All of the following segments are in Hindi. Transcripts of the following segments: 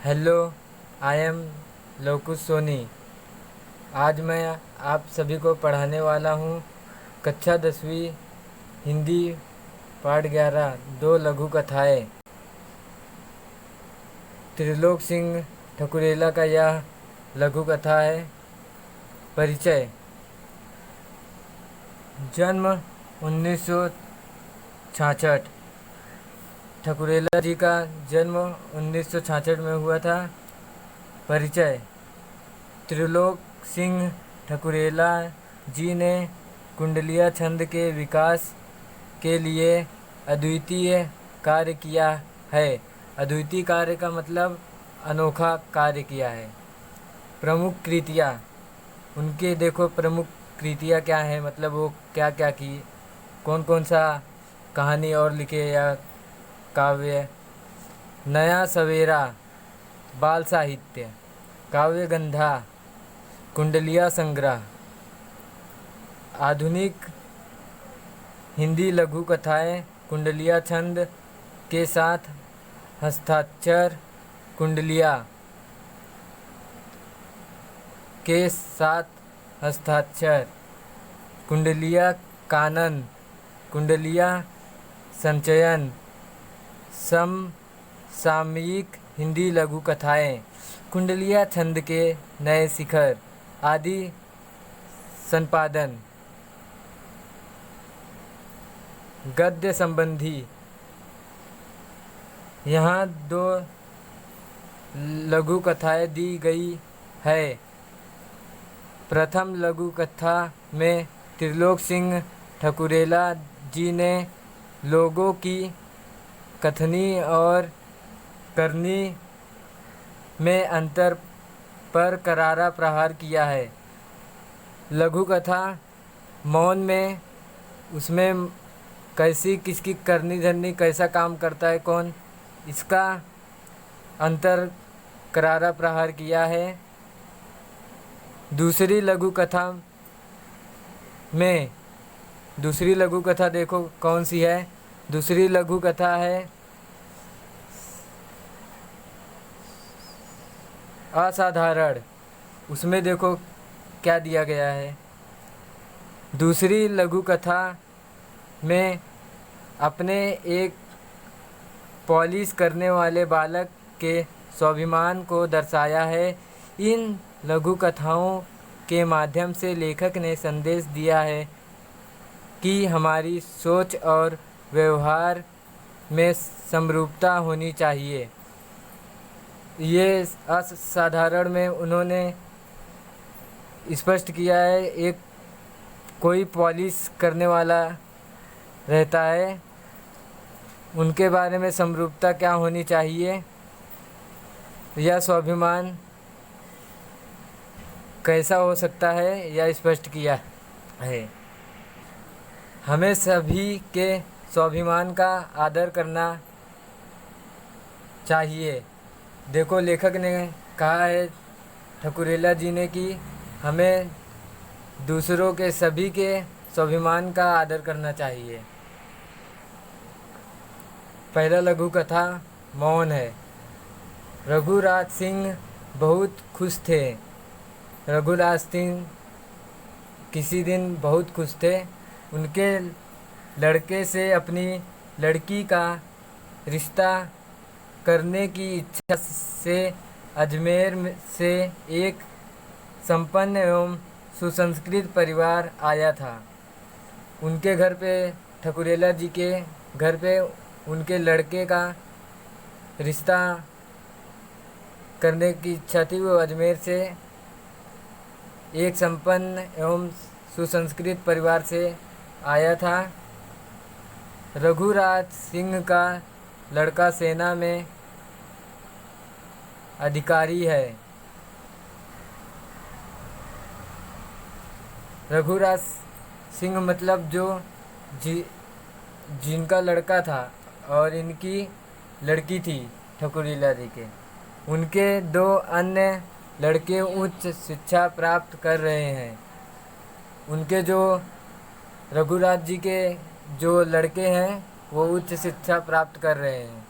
Hello, I am Lokush Soni. आज मैं आप सभी को पढ़ाने वाला हूँ कक्षा 10वीं हिंदी पाठ 11 दो लघु कथाएँ। त्रिलोक सिंह ठकुरेला का यह लघु कथा है। परिचय। जन्म 1966। ठकुरेला जी का जन्म 1966 में हुआ था। परिचय। त्रिलोक सिंह ठकुरेला जी ने कुंडलिया छंद के विकास के लिए अद्वितीय कार्य किया है। अद्वितीय कार्य का मतलब अनोखा कार्य किया है। प्रमुख कृतियाँ उनके देखो, प्रमुख कृतियाँ क्या है, मतलब वो क्या क्या की, कौन कौन सा कहानी और लिखे या काव्य। नया सवेरा बाल साहित्य, काव्य गंधा, कुंडलिया संग्रह। आधुनिक हिंदी लघु कथाएँ कुंडलिया छंद के साथ हस्ताक्षर, कुंडलिया के साथ हस्ताक्षर, कुंडलिया कानन, कुंडलिया संचयन, समसामयिक हिंदी लघु कथाएँ, कुंडलिया छंद के नए शिखर आदि संपादन। गद्य संबंधी यहाँ दो लघु कथाएँ दी गई है। प्रथम लघु कथा में त्रिलोक सिंह ठकुरेला जी ने लोगों की कथनी और करनी में अंतर पर करारा प्रहार किया है। लघु कथा मौन में, उसमें कैसी किसकी करनी धरनी, कैसा काम करता है कौन, इसका अंतर करारा प्रहार किया है। दूसरी लघु कथा में, दूसरी लघु कथा देखो कौन सी है। दूसरी लघु कथा है असाधारण। उसमें देखो क्या दिया गया है। दूसरी लघु कथा में अपने एक पॉलिश करने वाले बालक के स्वाभिमान को दर्शाया है। इन लघु कथाओं के माध्यम से लेखक ने संदेश दिया है कि हमारी सोच और व्यवहार में समरूपता होनी चाहिए। ये असाधारण में उन्होंने स्पष्ट किया है, एक कोई पॉलिश करने वाला रहता है, उनके बारे में समरूपता क्या होनी चाहिए, यह स्वाभिमान कैसा हो सकता है, यह स्पष्ट किया है। हमें सभी के स्वाभिमान का आदर करना चाहिए। देखो लेखक ने कहा है ठकुरेला जी ने कि हमें दूसरों के, सभी के स्वाभिमान का आदर करना चाहिए। पहला लघु कथा मौन है। रघुराज सिंह बहुत खुश थे। रघुराज सिंह किसी दिन बहुत खुश थे। उनके लड़के से अपनी लड़की का रिश्ता करने की इच्छा से अजमेर से एक संपन्न एवं सुसंस्कृत परिवार आया था। उनके घर पे, ठकुरेला जी के घर पे उनके लड़के का रिश्ता करने की इच्छा थी। वो अजमेर से एक संपन्न एवं सुसंस्कृत परिवार से आया था। रघुराज सिंह का लड़का सेना में अधिकारी है। रघुराज सिंह मतलब जो जिनका लड़का था और इनकी लड़की थी ठकुरेला जी के, उनके दो अन्य लड़के उच्च शिक्षा प्राप्त कर रहे हैं। उनके जो रघुराज जी के जो लड़के हैं वो उच्च शिक्षा प्राप्त कर रहे हैं।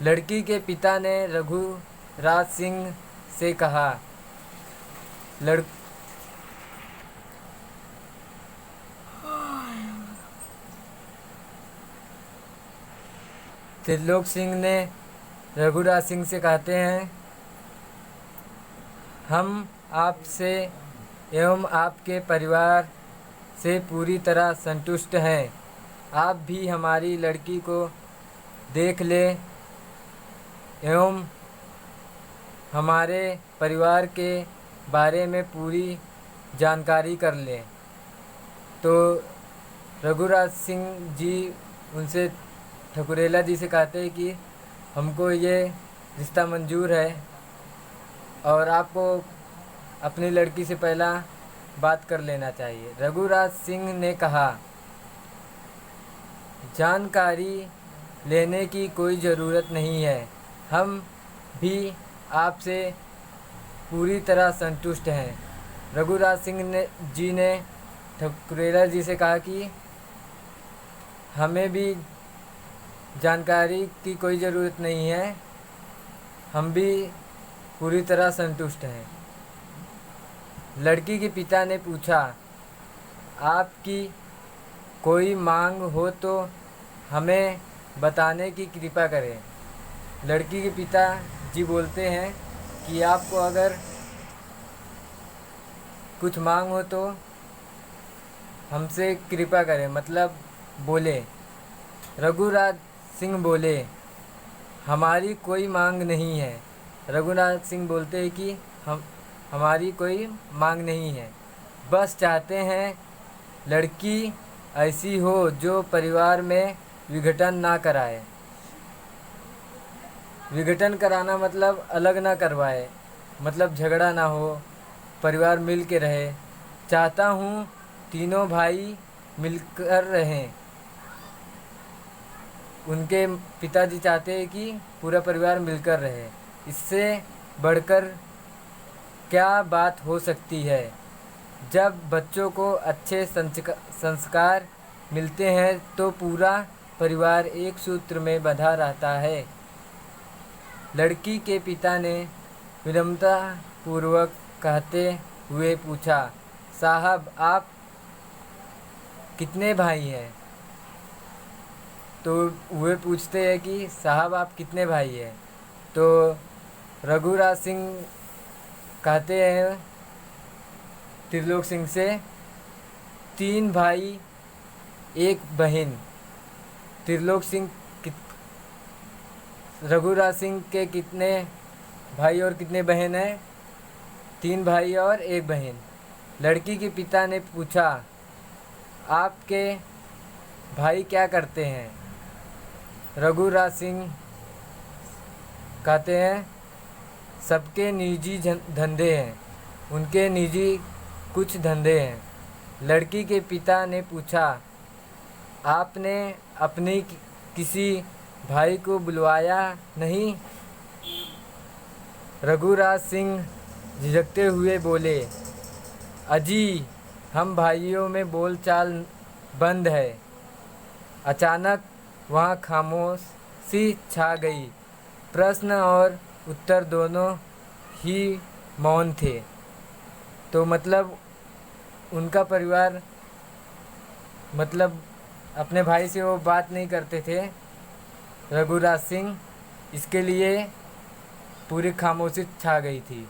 लड़की के पिता ने रघुराज सिंह से कहा, त्रिलोक सिंह ने रघुराज सिंह से कहते हैं, हम आपसे एवं आपके परिवार से पूरी तरह संतुष्ट हैं। आप भी हमारी लड़की को देख ले एवं हमारे परिवार के बारे में पूरी जानकारी कर लें। तो रघुराज सिंह जी उनसे ठकुरेला जी से कहते हैं कि हमको ये रिश्ता मंजूर है और आपको अपनी लड़की से पहला बात कर लेना चाहिए। रघुराज सिंह ने कहा, जानकारी लेने की कोई ज़रूरत नहीं है, हम भी आपसे पूरी तरह संतुष्ट हैं। रघुराज सिंह जी ने ठकुरेला जी से कहा कि हमें भी जानकारी की कोई ज़रूरत नहीं है, हम भी पूरी तरह संतुष्ट हैं। लड़की के पिता ने पूछा, आपकी कोई मांग हो तो हमें बताने की कृपा करें। लड़की के पिता जी बोलते हैं कि आपको अगर कुछ मांग हो तो हमसे कृपा करें, मतलब बोले। रघुराज सिंह बोले, हमारी कोई मांग नहीं है। रघुराज सिंह बोलते हैं कि हमारी कोई मांग नहीं है, बस चाहते हैं लड़की ऐसी हो जो परिवार में विघटन ना कराए। विघटन कराना मतलब अलग ना करवाए, मतलब झगड़ा ना हो, परिवार मिल के रहे। चाहता हूँ तीनों भाई मिलकर रहें। उनके पिताजी चाहते हैं कि पूरा परिवार मिलकर रहे। इससे बढ़कर क्या बात हो सकती है। जब बच्चों को अच्छे संस्कार मिलते हैं तो पूरा परिवार एक सूत्र में बंधा रहता है। लड़की के पिता ने विनम्रता पूर्वक कहते हुए पूछा, साहब आप कितने भाई हैं? तो वे पूछते हैं कि साहब आप कितने भाई हैं? तो रघुराज सिंह कहते हैं त्रिलोक सिंह से, 3 भाई 1 बहन। त्रिलोक सिंह रघुराज सिंह के कितने भाई और कितने बहन हैं? 3 भाई और 1 बहन। लड़की के पिता ने पूछा, आपके भाई क्या करते हैं? रघुराज सिंह कहते हैं, सबके निजी धंधे हैं, उनके निजी कुछ धंधे हैं। लड़की के पिता ने पूछा, आपने अपनी किसी भाई को बुलवाया नहीं? रघुराज सिंह झिझकते हुए बोले, अजी हम भाइयों में बोलचाल बंद है। अचानक वहाँ खामोशी छा गई। प्रश्न और उत्तर दोनों ही मौन थे। तो मतलब उनका परिवार मतलब अपने भाई से वो बात नहीं करते थे रघुराज सिंह, इसके लिए पूरी खामोशी छा गई थी।